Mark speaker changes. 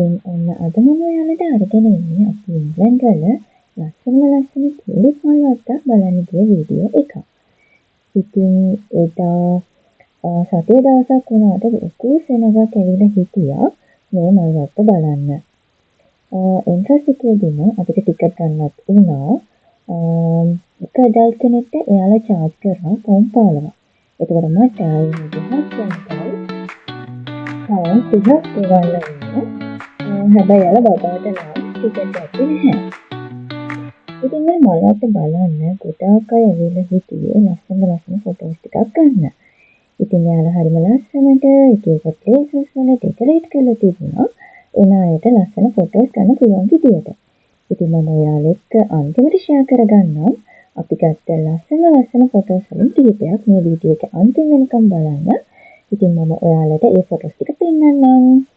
Speaker 1: ඉතින් ඔන්න අද මම ඔයාලට අරගෙන ඉන්නේ අපි ඉංග්‍රීසි වල ලස්සන කියලිස් මල් වත්තක් බලන්න ගිය වීඩියෝ එකක්. ඉතින් එදා සතිය දවසක් වුණාට ලොකු සෙනඟක් ඇවිල්ලා හිටියා මේ මල් වත්ත බලන්න. එන්ට්‍රන්ස් එකේ දින අපිට ටිකට් ගන්නත් වුණා. එක ඇඩල්ට් කෙනෙක්ට එයාලා charge කරා පවුම් 15ක්. එතකොට මට පවුම් 30ක් ගෙවන්න වෙනවා. හැබැයි යාලා බබාට නම් ටිකට් ඇත්තේ නැහැ. ඉතින් මේ මල් වත්ත බලන්න ගොඩාක් අය ඇවිල්ලා හිටියේ ලස්සන ෆොටෝස් ටිකක් ගන්න. ඉතින් යාලා හරිම ලස්සනට එක ප්ලේසස් වල ඩෙකොරේට් කරලා තිබුණා. එන අයට ලස්සන ෆොටෝස් ගන්න පුළුවන් විදියට. ඉතින් මම ඔයාලා එක්ක අන්තිමට ෂෙයා කරගන්නම්. අපි ගත්ත ලස්සන ෆොටෝස් වලින් කිහිපයක් මේ වීඩියෝ එක අන්තිම වෙනකම් බලන්න. ඉතින් මම ඔයාලට ඒ ෆොටෝස් ටික පෙන්නන්නම්.